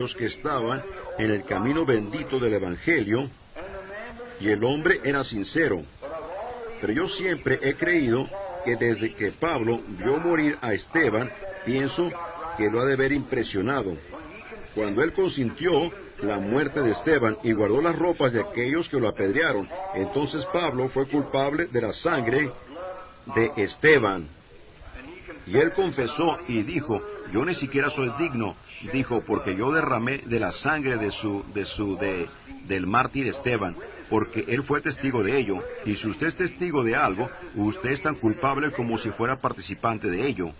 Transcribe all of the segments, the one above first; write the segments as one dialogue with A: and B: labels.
A: los que estaban en el camino bendito del Evangelio, y el hombre era sincero. Pero yo siempre he creído que desde que Pablo vio morir a Esteban, pienso que lo ha de haber impresionado. Cuando él consintió la muerte de Esteban y guardó las ropas de aquellos que lo apedrearon, entonces Pablo fue culpable de la sangre de Esteban. Y él confesó y dijo, yo ni siquiera soy digno, dijo, porque yo derramé de la sangre del mártir Esteban, porque él fue testigo de ello, y si usted es testigo de algo, usted es tan culpable como si fuera participante de ello.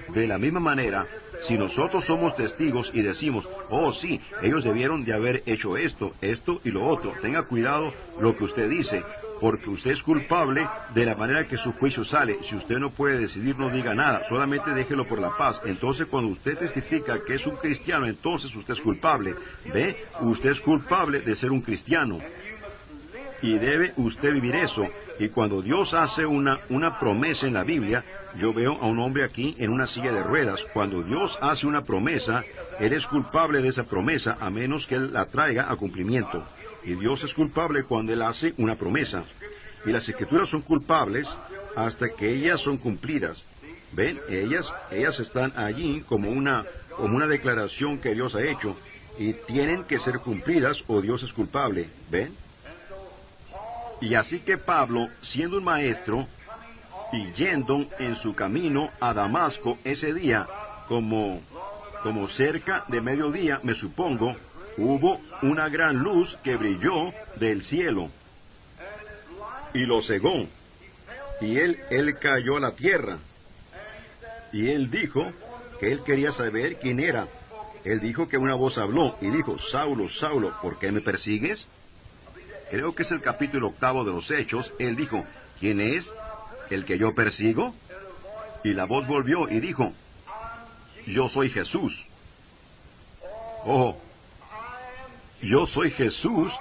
A: De la misma manera, si nosotros somos testigos y decimos, oh sí, ellos debieron de haber hecho esto, esto y lo otro, tenga cuidado lo que usted dice, porque usted es culpable de la manera que su juicio sale. Si usted no puede decidir, no diga nada, solamente déjelo por la paz. Entonces, cuando usted testifica que es un cristiano, entonces usted es culpable. ¿Ve? Usted es culpable de ser un cristiano. Y debe usted vivir eso. Y cuando Dios hace una promesa en la Biblia, yo veo a un hombre aquí en una silla de ruedas. Cuando Dios hace una promesa, Él es culpable de esa promesa, a menos que Él la traiga a cumplimiento. Y Dios es culpable cuando Él hace una promesa. Y las Escrituras son culpables hasta que ellas son cumplidas. ¿Ven? Ellas están allí como una declaración que Dios ha hecho. Y tienen que ser cumplidas o Dios es culpable. ¿Ven? Y así que Pablo, siendo un maestro, y yendo en su camino a Damasco ese día, como cerca de mediodía, me supongo, hubo una gran luz que brilló del cielo, y lo cegó, y él cayó a la tierra, y él dijo que él quería saber quién era. Él dijo que una voz habló, y dijo, Saulo, Saulo, ¿por qué me persigues? Creo que es el capítulo 8 de los Hechos. Él dijo, ¿quién es el que yo persigo? Y la voz volvió y dijo, yo soy Jesús. Oh, yo soy Jesús,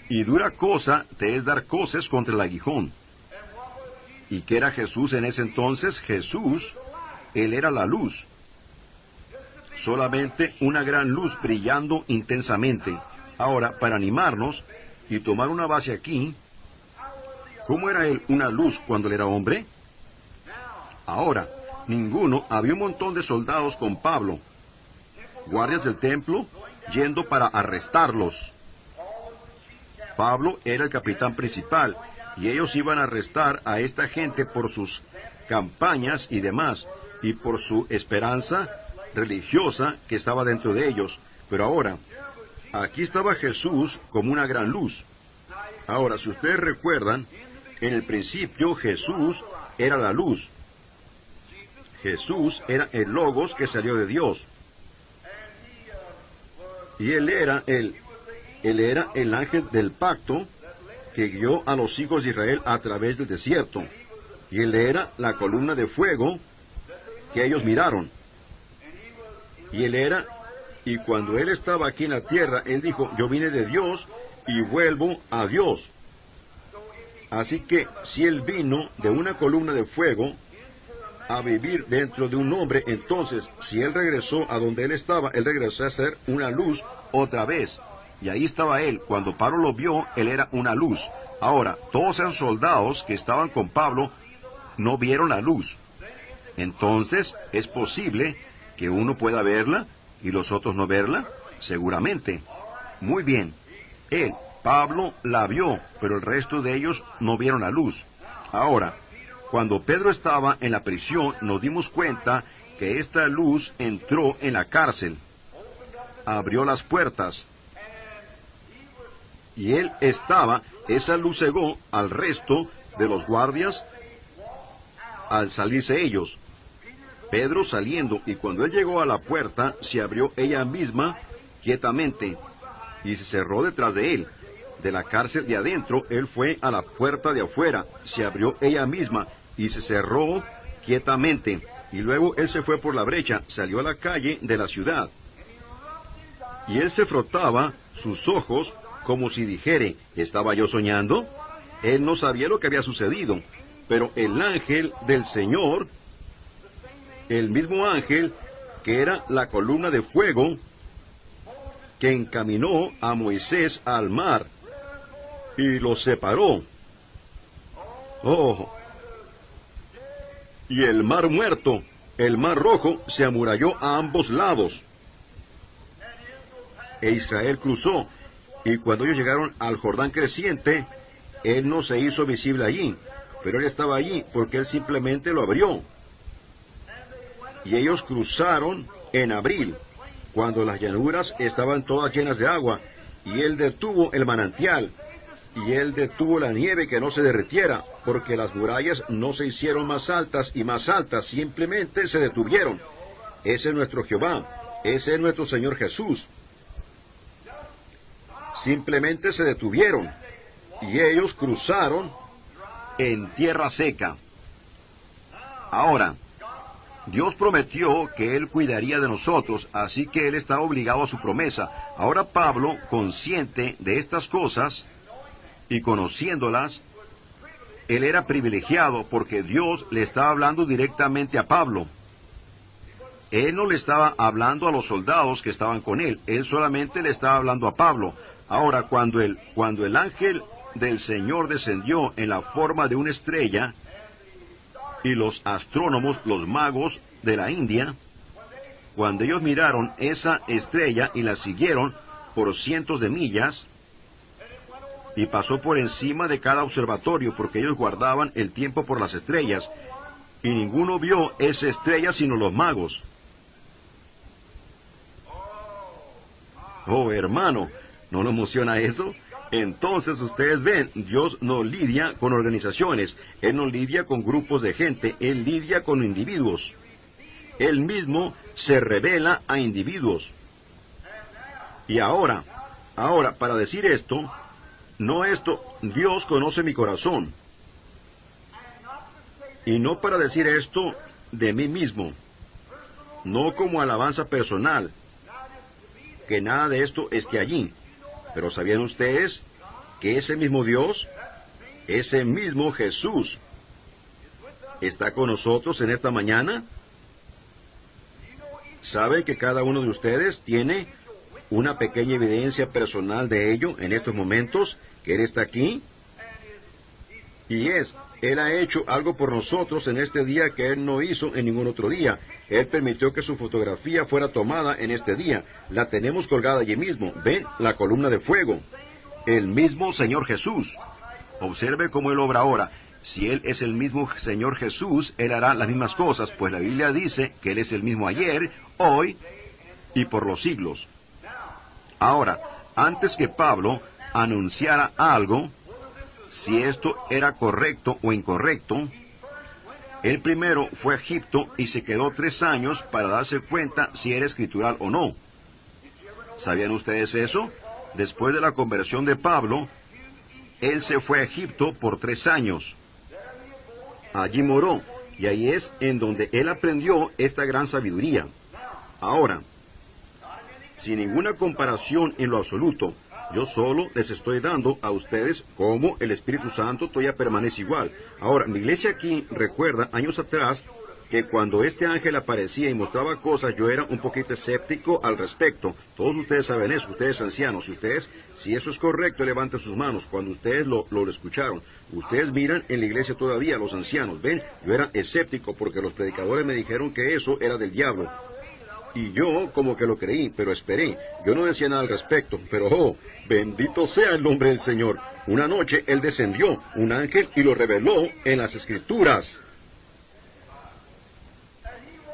A: y dura cosa te es dar coces contra el aguijón. ¿Y qué era Jesús en ese entonces? Jesús, Él era la luz. Solamente una gran luz brillando intensamente. Ahora, para animarnos y tomar una base aquí, ¿cómo era Él una luz cuando Él era hombre? Ahora, había un montón de soldados con Pablo, guardias del templo, yendo para arrestarlos. Pablo era el capitán principal, y ellos iban a arrestar a esta gente por sus campañas y demás, y por su esperanza religiosa que estaba dentro de ellos. Pero ahora, aquí estaba Jesús como una gran luz. Ahora, si ustedes recuerdan, en el principio Jesús era la luz. Jesús era el Logos que salió de Dios. Y Él era el ángel del pacto que guió a los hijos de Israel a través del desierto. Y Él era la columna de fuego que ellos miraron. Y cuando Él estaba aquí en la tierra, Él dijo, yo vine de Dios y vuelvo a Dios. Así que, si Él vino de una columna de fuego a vivir dentro de un hombre, entonces, si Él regresó a donde Él estaba, Él regresó a ser una luz otra vez. Y ahí estaba Él. Cuando Pablo lo vio, Él era una luz. Ahora, todos esos soldados que estaban con Pablo no vieron la luz. Entonces, ¿es posible que uno pueda verla y los otros no verla? Seguramente. Muy bien. Pablo la vio, pero el resto de ellos no vieron la luz. Ahora, cuando Pedro estaba en la prisión, nos dimos cuenta que esta luz entró en la cárcel, abrió las puertas, y esa luz cegó al resto de los guardias al salirse ellos. Pedro saliendo, y cuando él llegó a la puerta, se abrió ella misma quietamente, y se cerró detrás de él. De la cárcel de adentro, él fue a la puerta de afuera, se abrió ella misma, y se cerró quietamente. Y luego él se fue por la brecha, salió a la calle de la ciudad. Y él se frotaba sus ojos, como si dijere, ¿estaba yo soñando? Él no sabía lo que había sucedido, pero el ángel del Señor, el mismo ángel que era la columna de fuego, que encaminó a Moisés al mar y lo separó. Oh, y el mar muerto, el mar rojo, se amuralló a ambos lados. E Israel cruzó, y cuando ellos llegaron al Jordán creciente, él no se hizo visible allí, pero él estaba allí porque él simplemente lo abrió. Y ellos cruzaron en abril, cuando las llanuras estaban todas llenas de agua, y él detuvo el manantial, y él detuvo la nieve que no se derritiera, porque las murallas no se hicieron más altas y más altas, simplemente se detuvieron. Ese es nuestro Jehová, ese es nuestro Señor Jesús. Simplemente se detuvieron, y ellos cruzaron en tierra seca. Ahora, Dios prometió que Él cuidaría de nosotros, así que Él está obligado a su promesa. Ahora Pablo, consciente de estas cosas y conociéndolas, él era privilegiado porque Dios le estaba hablando directamente a Pablo. Él no le estaba hablando a los soldados que estaban con él, él solamente le estaba hablando a Pablo. Ahora, cuando el ángel del Señor descendió en la forma de una estrella, y los astrónomos, los magos de la India, cuando ellos miraron esa estrella y la siguieron por cientos de millas, y pasó por encima de cada observatorio, porque ellos guardaban el tiempo por las estrellas, y ninguno vio esa estrella sino los magos. Oh, hermano, ¿no nos emociona eso? Entonces ustedes ven, Dios no lidia con organizaciones, Él no lidia con grupos de gente, Él lidia con individuos. Él mismo se revela a individuos. Y ahora, para decir esto, Dios conoce mi corazón. Y no para decir esto de mí mismo, no como alabanza personal, que nada de esto esté allí. Pero ¿sabían ustedes que ese mismo Dios, ese mismo Jesús, está con nosotros en esta mañana? ¿Sabe que cada uno de ustedes tiene una pequeña evidencia personal de ello en estos momentos, que Él está aquí? Y Él ha hecho algo por nosotros en este día que Él no hizo en ningún otro día. Él permitió que su fotografía fuera tomada en este día. La tenemos colgada allí mismo. ¿Ven? La columna de fuego. El mismo Señor Jesús. Observe cómo Él obra ahora. Si Él es el mismo Señor Jesús, Él hará las mismas cosas, pues la Biblia dice que Él es el mismo ayer, hoy y por los siglos. Ahora, antes que Pablo anunciara algo, si esto era correcto o incorrecto, él primero fue a Egipto y se quedó 3 años para darse cuenta si era escritural o no. ¿Sabían ustedes eso? Después de la conversión de Pablo, él se fue a Egipto por 3 años. Allí moró, y ahí es en donde él aprendió esta gran sabiduría. Ahora, sin ninguna comparación en lo absoluto, yo solo les estoy dando a ustedes cómo el Espíritu Santo todavía permanece igual. Ahora, mi iglesia aquí recuerda años atrás que cuando este ángel aparecía y mostraba cosas, yo era un poquito escéptico al respecto. Todos ustedes saben eso, ustedes ancianos. Si eso es correcto, levanten sus manos. Cuando ustedes lo escucharon, ustedes miran en la iglesia todavía, los ancianos. Ven, yo era escéptico porque los predicadores me dijeron que eso era del diablo. Y yo como que lo creí, pero esperé. Yo no decía nada al respecto, pero bendito sea el nombre del Señor. Una noche Él descendió, un ángel, y lo reveló en las Escrituras,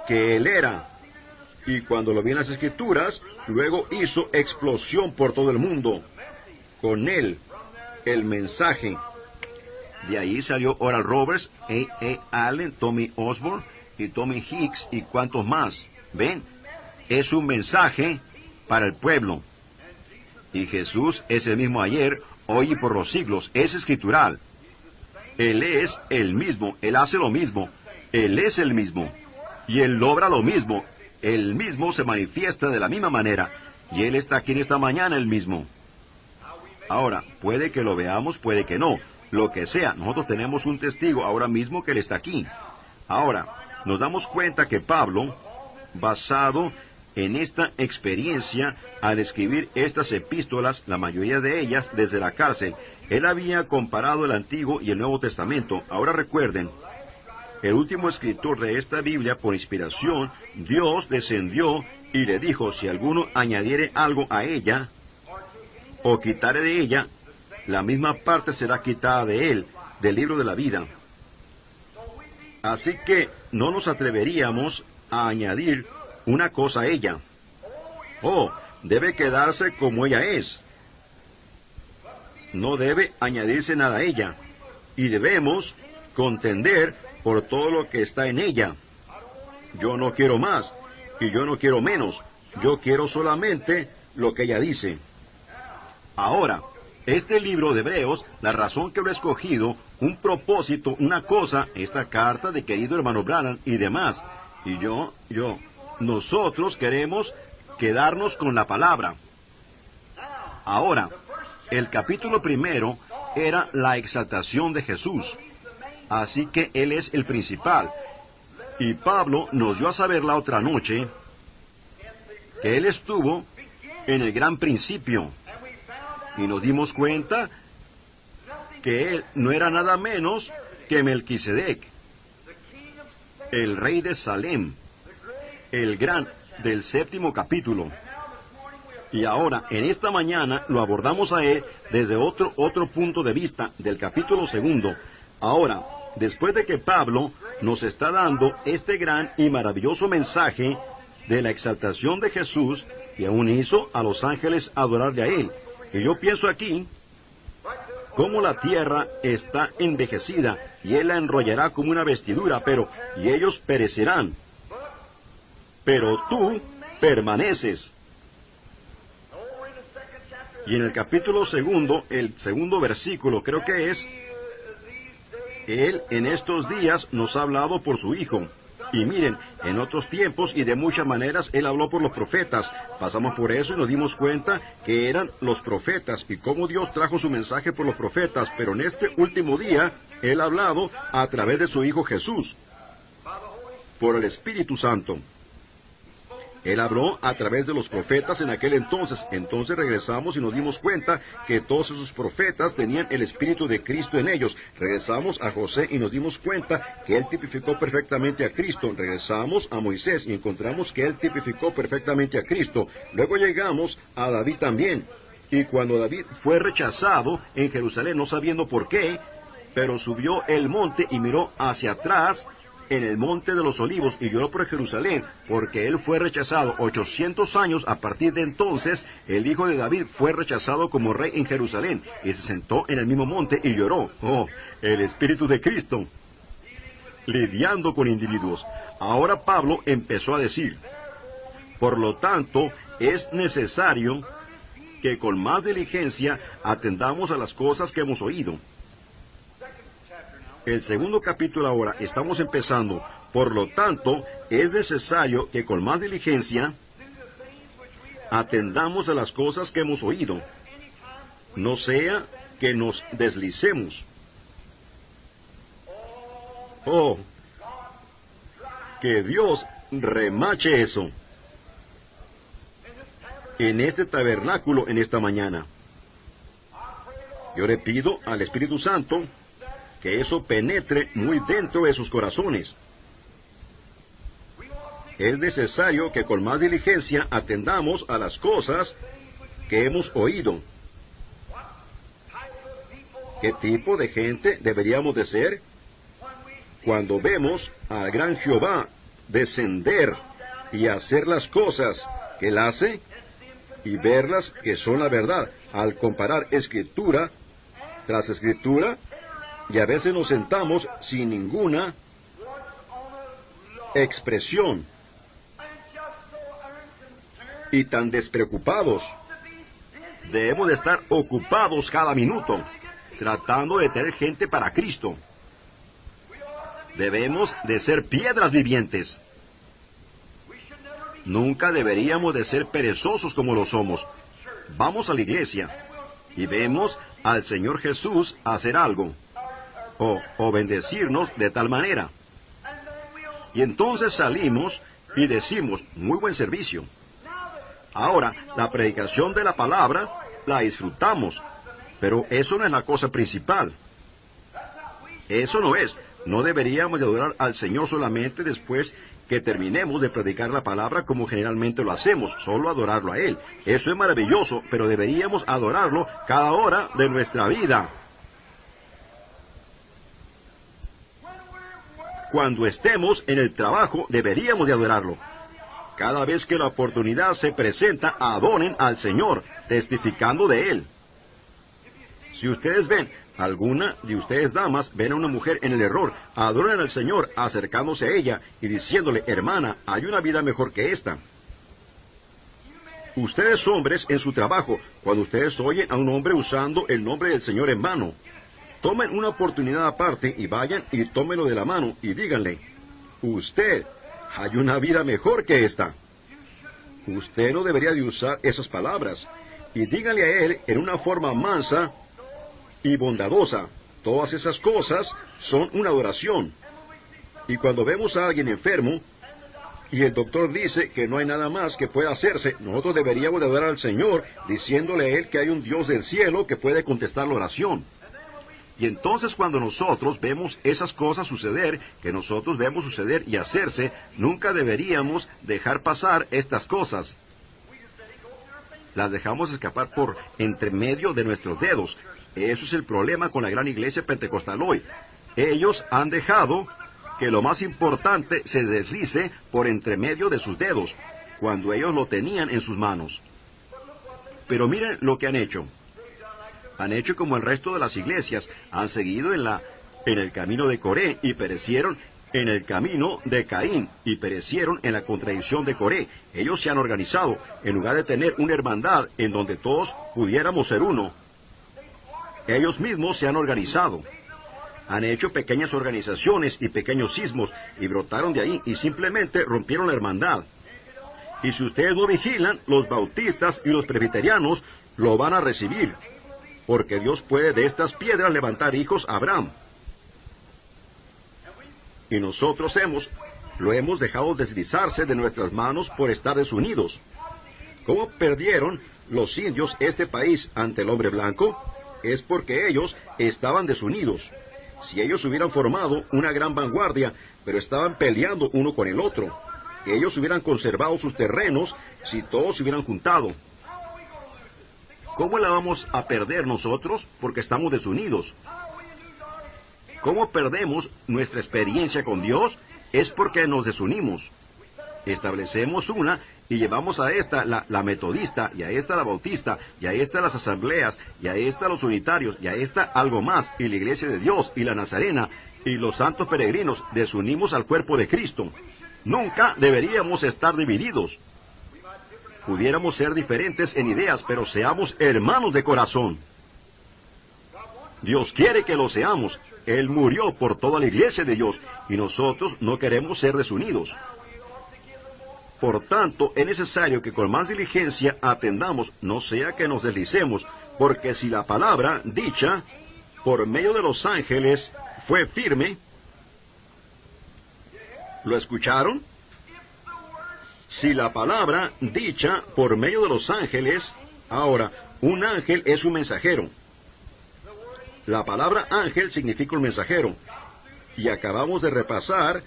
A: que Él era. Y cuando lo vi en las Escrituras, luego hizo explosión por todo el mundo. Con Él, el mensaje. De ahí salió Oral Roberts, A. Allen, Tommy Osborne, y Tommy Hicks, y cuantos más. ¿Ven? Es un mensaje para el pueblo. Y Jesús es el mismo ayer, hoy y por los siglos. Es escritural. Él es el mismo. Él hace lo mismo. Él es el mismo. Y Él logra lo mismo. Él mismo se manifiesta de la misma manera. Y Él está aquí en esta mañana el mismo. Ahora, puede que lo veamos, puede que no. Lo que sea, nosotros tenemos un testigo ahora mismo que Él está aquí. Ahora, nos damos cuenta que Pablo, basado en esta experiencia al escribir estas epístolas, la mayoría de ellas desde la cárcel. Él había comparado el Antiguo y el Nuevo Testamento. Ahora recuerden, el último escritor de esta Biblia, por inspiración, Dios descendió y le dijo, si alguno añadiere algo a ella, o quitare de ella, la misma parte será quitada de él, del libro de la vida. Así que no nos atreveríamos a añadir una cosa a ella. Oh, debe quedarse como ella es. No debe añadirse nada a ella. Y debemos contender por todo lo que está en ella. Yo no quiero más, y yo no quiero menos. Yo quiero solamente lo que ella dice. Ahora, este libro de Hebreos, la razón que lo he escogido, un propósito, una cosa, esta carta de querido hermano Branham y demás. Y nosotros queremos quedarnos con la palabra. Ahora, el capítulo 1 era la exaltación de Jesús. Así que Él es el principal. Y Pablo nos dio a saber la otra noche que Él estuvo en el gran principio. Y nos dimos cuenta que Él no era nada menos que Melquisedec, el rey de Salem, el gran del 7º capítulo. Y ahora, en esta mañana, lo abordamos a Él desde otro punto de vista, del capítulo 2. Ahora, después de que Pablo nos está dando este gran y maravilloso mensaje de la exaltación de Jesús, y aún hizo a los ángeles adorarle a Él. Y yo pienso aquí, cómo la tierra está envejecida, y Él la enrollará como una vestidura, y ellos perecerán. Pero tú permaneces. Y en el capítulo 2, el 2 versículo, creo que es, Él en estos días nos ha hablado por su Hijo. Y miren, en otros tiempos y de muchas maneras Él habló por los profetas. Pasamos por eso y nos dimos cuenta que eran los profetas y cómo Dios trajo su mensaje por los profetas. Pero en este último día, Él ha hablado a través de su Hijo Jesús, por el Espíritu Santo. Él habló a través de los profetas en aquel entonces. Entonces regresamos y nos dimos cuenta que todos esos profetas tenían el Espíritu de Cristo en ellos. Regresamos a José y nos dimos cuenta que él tipificó perfectamente a Cristo. Regresamos a Moisés y encontramos que él tipificó perfectamente a Cristo. Luego llegamos a David también. Y cuando David fue rechazado en Jerusalén, no sabiendo por qué, pero subió el monte y miró hacia atrás en el monte de los olivos y lloró por Jerusalén, porque él fue rechazado 800 años. A partir de entonces, el hijo de David fue rechazado como rey en Jerusalén, y se sentó en el mismo monte y lloró. Oh, el Espíritu de Cristo, lidiando con individuos. Ahora Pablo empezó a decir, por lo tanto, es necesario que con más diligencia atendamos a las cosas que hemos oído. El 2 capítulo ahora, estamos empezando. Por lo tanto, es necesario que con más diligencia atendamos a las cosas que hemos oído. No sea que nos deslicemos. Oh, que Dios remache eso en este tabernáculo en esta mañana. Yo le pido al Espíritu Santo que eso penetre muy dentro de sus corazones. Es necesario que con más diligencia atendamos a las cosas que hemos oído. ¿Qué tipo de gente deberíamos de ser cuando vemos al gran Jehová descender y hacer las cosas que Él hace y verlas que son la verdad, al comparar escritura tras escritura? Y a veces nos sentamos sin ninguna expresión y tan despreocupados. Debemos de estar ocupados cada minuto, tratando de tener gente para Cristo. Debemos de ser piedras vivientes. Nunca deberíamos de ser perezosos como lo somos. Vamos a la iglesia y vemos al Señor Jesús hacer algo, o bendecirnos de tal manera. Y entonces salimos y decimos, muy buen servicio. Ahora, la predicación de la palabra la disfrutamos, pero eso no es la cosa principal. Eso no es. No deberíamos de adorar al Señor solamente después que terminemos de predicar la palabra como generalmente lo hacemos, solo adorarlo a Él. Eso es maravilloso, pero deberíamos adorarlo cada hora de nuestra vida. Cuando estemos en el trabajo, deberíamos de adorarlo. Cada vez que la oportunidad se presenta, adoren al Señor, testificando de Él. Si ustedes ven, alguna de ustedes damas ven a una mujer en el error, adoren al Señor acercándose a ella y diciéndole, hermana, hay una vida mejor que esta. Ustedes hombres en su trabajo, cuando ustedes oyen a un hombre usando el nombre del Señor en vano, tomen una oportunidad aparte y vayan y tómenlo de la mano y díganle, usted, hay una vida mejor que esta. Usted no debería de usar esas palabras. Y díganle a él en una forma mansa y bondadosa. Todas esas cosas son una adoración. Y cuando vemos a alguien enfermo, y el doctor dice que no hay nada más que pueda hacerse, nosotros deberíamos de adorar al Señor, diciéndole a Él que hay un Dios del cielo que puede contestar la oración. Y entonces cuando nosotros vemos esas cosas suceder, que nosotros vemos suceder y hacerse, nunca deberíamos dejar pasar estas cosas. Las dejamos escapar por entre medio de nuestros dedos. Eso es el problema con la gran iglesia pentecostal hoy. Ellos han dejado que lo más importante se deslice por entre medio de sus dedos, cuando ellos lo tenían en sus manos. Pero miren lo que han hecho. Han hecho como el resto de las iglesias, han seguido en el camino de Coré y perecieron en el camino de Caín y perecieron en la contradicción de Coré. Ellos se han organizado, en lugar de tener una hermandad en donde todos pudiéramos ser uno. Ellos mismos se han organizado. Han hecho pequeñas organizaciones y pequeños sismos y brotaron de ahí y simplemente rompieron la hermandad. Y si ustedes no vigilan, los bautistas y los presbiterianos lo van a recibir, porque Dios puede de estas piedras levantar hijos a Abraham. Y nosotros lo hemos dejado deslizarse de nuestras manos por estar desunidos. ¿Cómo perdieron los indios este país ante el hombre blanco? Es porque ellos estaban desunidos. Si ellos hubieran formado una gran vanguardia, pero estaban peleando uno con el otro, ellos hubieran conservado sus terrenos si todos se hubieran juntado. ¿Cómo la vamos a perder nosotros? Porque estamos desunidos. ¿Cómo perdemos nuestra experiencia con Dios? Es porque nos desunimos. Establecemos una y llevamos a esta la metodista, y a esta la bautista, y a esta las asambleas, y a esta los unitarios, y a esta algo más, y la iglesia de Dios, y la nazarena, y los santos peregrinos, desunimos al cuerpo de Cristo. Nunca deberíamos estar divididos. Pudiéramos ser diferentes en ideas, pero seamos hermanos de corazón. Dios quiere que lo seamos. Él murió por toda la iglesia de Dios, y nosotros no queremos ser desunidos. Por tanto, es necesario que con más diligencia atendamos, no sea que nos deslicemos, porque si la palabra dicha por medio de los ángeles fue firme, ¿lo escucharon? Si la palabra dicha por medio de los ángeles, ahora, un ángel es un mensajero. La palabra ángel significa un mensajero. Y acabamos de repasar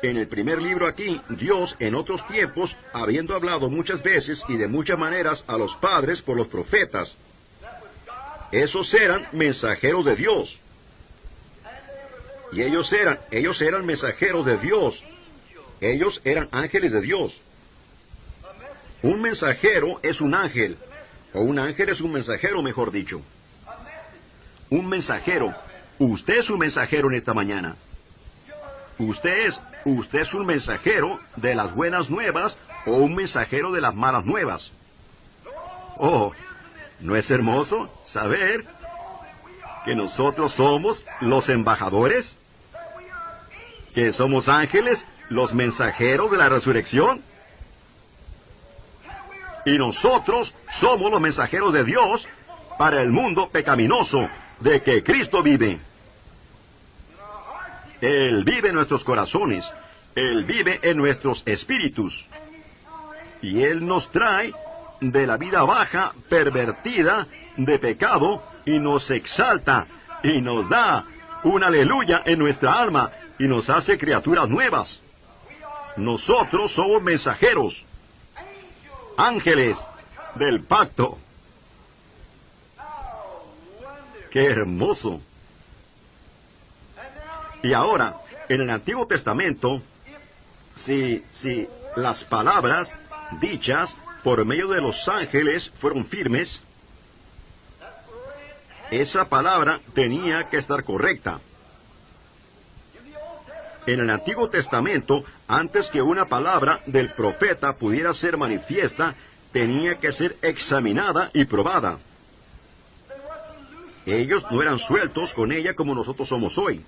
A: en el primer libro aquí, Dios en otros tiempos, habiendo hablado muchas veces y de muchas maneras a los padres por los profetas. Esos eran mensajeros de Dios. Y ellos eran mensajeros de Dios. Ellos eran ángeles de Dios. Un mensajero es un ángel, o un ángel es un mensajero, mejor dicho. Un mensajero. Usted es un mensajero en esta mañana. Usted es un mensajero de las buenas nuevas o un mensajero de las malas nuevas. Oh, ¿no es hermoso saber que nosotros somos los embajadores? ¿Que somos ángeles, los mensajeros de la resurrección? Y nosotros somos los mensajeros de Dios para el mundo pecaminoso de que Cristo vive. Él vive en nuestros corazones. Él vive en nuestros espíritus. Y Él nos trae de la vida baja, pervertida, de pecado, y nos exalta, y nos da un aleluya en nuestra alma, y nos hace criaturas nuevas. Nosotros somos mensajeros, ángeles del pacto. ¡Qué hermoso! Y ahora, en el Antiguo Testamento, si las palabras dichas por medio de los ángeles fueron firmes, esa palabra tenía que estar correcta. En el Antiguo Testamento, antes que una palabra del profeta pudiera ser manifiesta, tenía que ser examinada y probada. Ellos no eran sueltos con ella como nosotros somos hoy.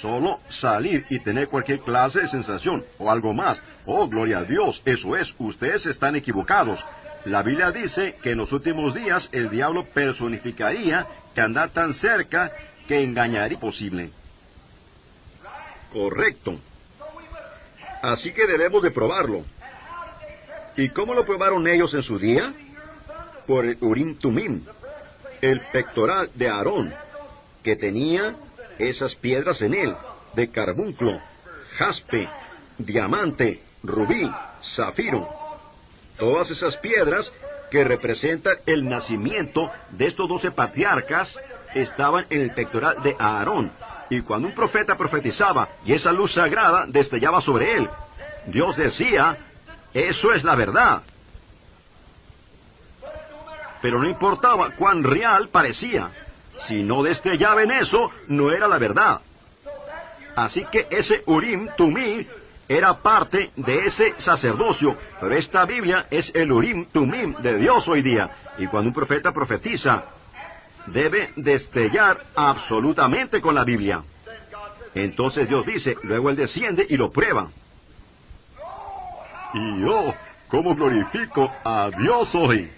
A: Solo salir y tener cualquier clase de sensación o algo más. Oh, gloria a Dios, eso es, ustedes están equivocados. La Biblia dice que en los últimos días el diablo personificaría que anda tan cerca que engañaría posible. Correcto. Así que debemos de probarlo. ¿Y cómo lo probaron ellos en su día? Por el Urim Tumim, el pectoral de Aarón, que tenía esas piedras en él, de carbunclo, jaspe, diamante, rubí, zafiro. Todas esas piedras que representan el nacimiento de estos 12 patriarcas estaban en el pectoral de Aarón. Y cuando un profeta profetizaba y esa luz sagrada destellaba sobre él, Dios decía, eso es la verdad. Pero no importaba cuán real parecía. Si no destellaba en eso, no era la verdad. Así que ese Urim Tumim era parte de ese sacerdocio. Pero esta Biblia es el Urim Tumim de Dios hoy día. Y cuando un profeta profetiza, debe destellar absolutamente con la Biblia. Entonces Dios dice, luego Él desciende y lo prueba. Y yo, ¿cómo glorifico a Dios hoy?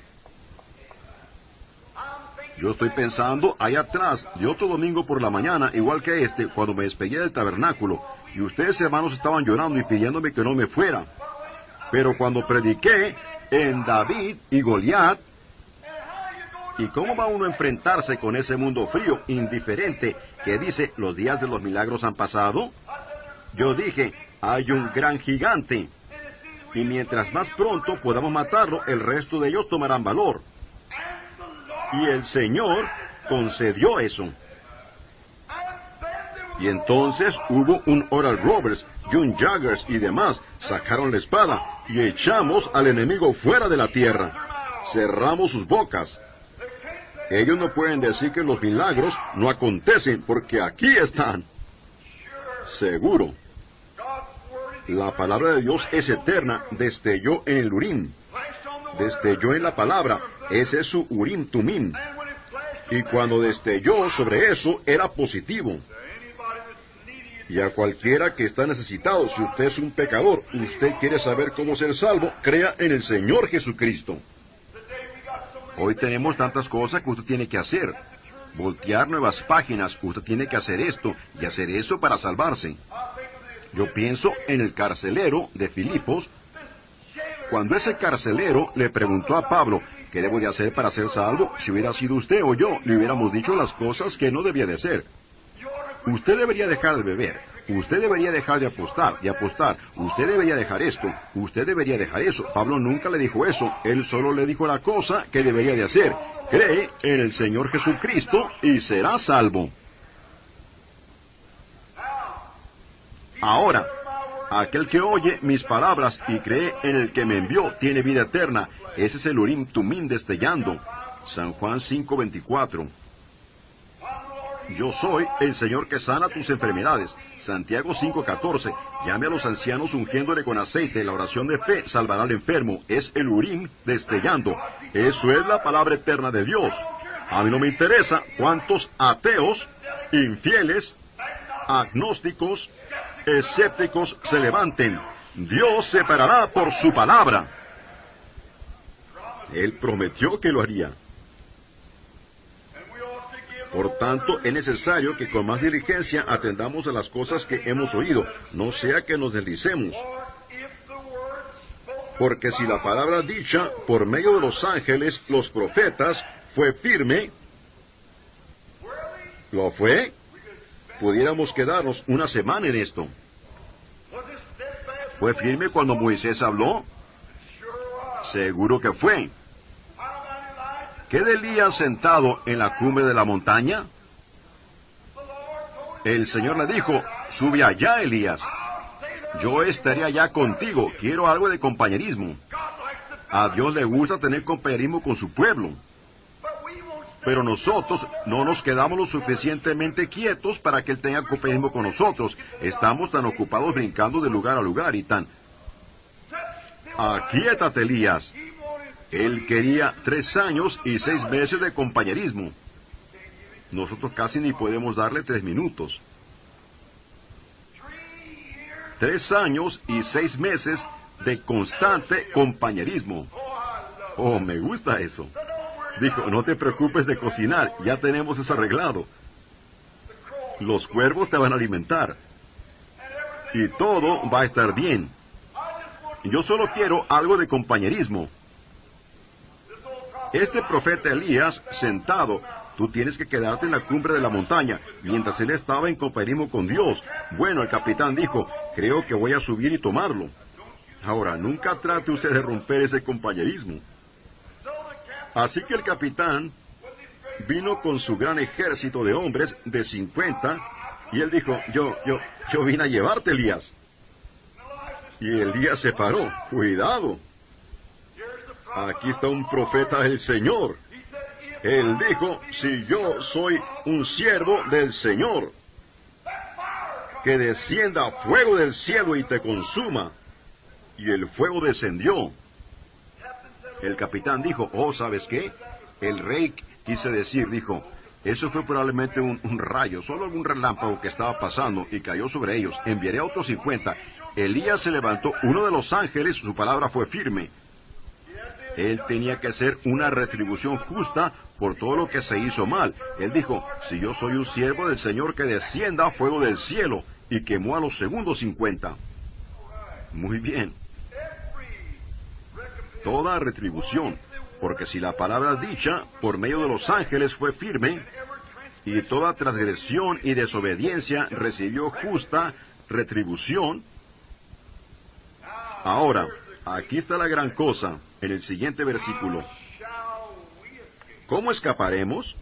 A: Yo estoy pensando allá atrás, de otro domingo por la mañana, igual que este, cuando me despegué del tabernáculo, y ustedes hermanos estaban llorando y pidiéndome que no me fuera. Pero cuando prediqué en David y Goliat, ¿y cómo va uno a enfrentarse con ese mundo frío, indiferente, que dice, los días de los milagros han pasado? Yo dije, hay un gran gigante, y mientras más pronto podamos matarlo, el resto de ellos tomarán valor. Y el Señor concedió eso. Y entonces hubo un Oral Roberts y un Jaggers y demás, sacaron la espada y echamos al enemigo fuera de la tierra. Cerramos sus bocas. Ellos no pueden decir que los milagros no acontecen, porque aquí están. Seguro. La palabra de Dios es eterna, destelló en el Urim. Destelló en la palabra, ese es su Urim Tumim. Y cuando destelló sobre eso, era positivo. Y a cualquiera que está necesitado, si usted es un pecador, usted quiere saber cómo ser salvo, crea en el Señor Jesucristo. Hoy tenemos tantas cosas que usted tiene que hacer. Voltear nuevas páginas, usted tiene que hacer esto y hacer eso para salvarse. Yo pienso en el carcelero de Filipos. Cuando ese carcelero le preguntó a Pablo, ¿qué debo de hacer para ser salvo? Si hubiera sido usted o yo, le hubiéramos dicho las cosas que no debía de hacer. Usted debería dejar de beber. Usted debería dejar de apostar. Usted debería dejar esto. Usted debería dejar eso. Pablo nunca le dijo eso. Él solo le dijo la cosa que debería de hacer. Cree en el Señor Jesucristo y será salvo. Ahora, aquel que oye mis palabras y cree en el que me envió tiene vida eterna. Ese es el Urim Tumim destellando. San Juan 5:24. Yo soy el Señor que sana tus enfermedades. Santiago 5:14. Llame a los ancianos ungiéndole con aceite. La oración de fe salvará al enfermo. Es el Urim destellando. Eso es la palabra eterna de Dios. A mí no me interesa cuántos ateos, infieles, agnósticos, escépticos se levanten. Dios se parará por su palabra. Él prometió que lo haría. Por tanto, es necesario que con más diligencia atendamos a las cosas que hemos oído, no sea que nos deslicemos. Porque si la palabra dicha por medio de los ángeles, los profetas, fue firme, ¿lo fue? Pudiéramos quedarnos una semana en esto. ¿Fue firme cuando Moisés habló? Seguro que fue. ¿Qué de Elías sentado en la cumbre de la montaña? El Señor le dijo, sube allá, Elías. Yo estaré allá contigo. Quiero algo de compañerismo. A Dios le gusta tener compañerismo con su pueblo. Pero nosotros no nos quedamos lo suficientemente quietos para que Él tenga compañerismo con nosotros. Estamos tan ocupados brincando de lugar a lugar y tan... Aquíétate, Elías. Él quería 3 años y 6 meses de compañerismo. Nosotros casi ni podemos darle 3 minutos. 3 años y 6 meses de constante compañerismo. Oh, me gusta eso. Dijo, no te preocupes de cocinar, ya tenemos eso arreglado. Los cuervos te van a alimentar. Y todo va a estar bien. Yo solo quiero algo de compañerismo. Este profeta Elías, sentado, tú tienes que quedarte en la cumbre de la montaña, mientras él estaba en compañerismo con Dios. Bueno, el capitán dijo, creo que voy a subir y tomarlo. Ahora, nunca trate usted de romper ese compañerismo. Así que el capitán vino con su gran ejército de hombres de 50, y él dijo, yo vine a llevarte, Elías. Y Elías se paró. Cuidado. Aquí está un profeta del Señor. Él dijo, si yo soy un siervo del Señor, que descienda fuego del cielo y te consuma. Y el fuego descendió. El capitán dijo, oh, ¿sabes qué? El rey quise decir, dijo, eso fue probablemente un rayo, solo algún relámpago que estaba pasando y cayó sobre ellos. Enviaré a otros 50. Elías se levantó, uno de los ángeles, su palabra fue firme. Él tenía que hacer una retribución justa por todo lo que se hizo mal. Él dijo, si yo soy un siervo del Señor, que descienda fuego del cielo, y quemó a los segundos 50. Muy bien. Toda retribución, porque si la palabra dicha por medio de los ángeles fue firme, y toda transgresión y desobediencia recibió justa retribución. Ahora, aquí está la gran cosa, en el siguiente versículo. ¿Cómo escaparemos?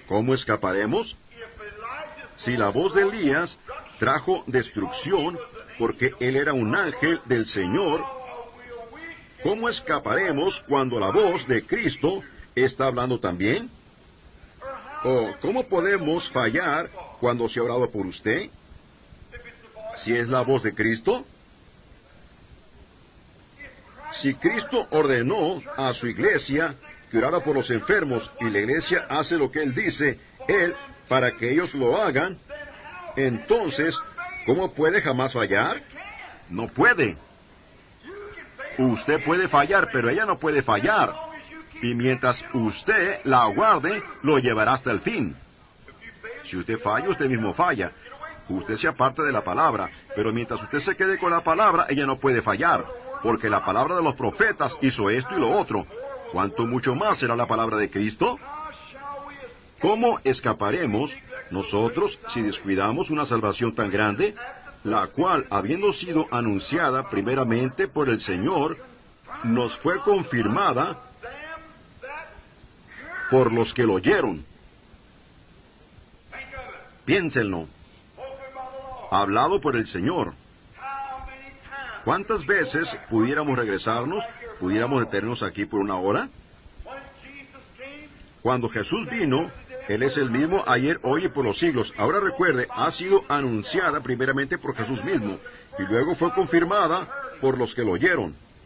A: ¿Cómo escaparemos? Si la voz de Elías trajo destrucción, porque él era un ángel del Señor, ¿cómo escaparemos cuando la voz de Cristo está hablando también? ¿O cómo podemos fallar cuando se ha orado por usted? Si es la voz de Cristo. Si Cristo ordenó a su iglesia que orara por los enfermos, y la iglesia hace lo que Él dice, Él, para que ellos lo hagan, entonces, ¿cómo puede jamás fallar? No puede. Usted puede fallar, pero ella no puede fallar. Y mientras usted la aguarde, lo llevará hasta el fin. Si usted falla, usted mismo falla. Usted se aparta de la palabra, pero mientras usted se quede con la palabra, ella no puede fallar, porque la palabra de los profetas hizo esto y lo otro. ¿Cuánto mucho más será la palabra de Cristo? ¿Cómo escaparemos nosotros si descuidamos una salvación tan grande, la cual, habiendo sido anunciada primeramente por el Señor, nos fue confirmada por los que lo oyeron? Piénsenlo. Hablado por el Señor. ¿Cuántas veces pudiéramos regresarnos, pudiéramos detenernos aquí por una hora? Cuando Jesús vino, Él es el mismo ayer, hoy y por los siglos. Ahora recuerde, ha sido anunciada primeramente por Jesús mismo, y luego fue confirmada por los que lo oyeron.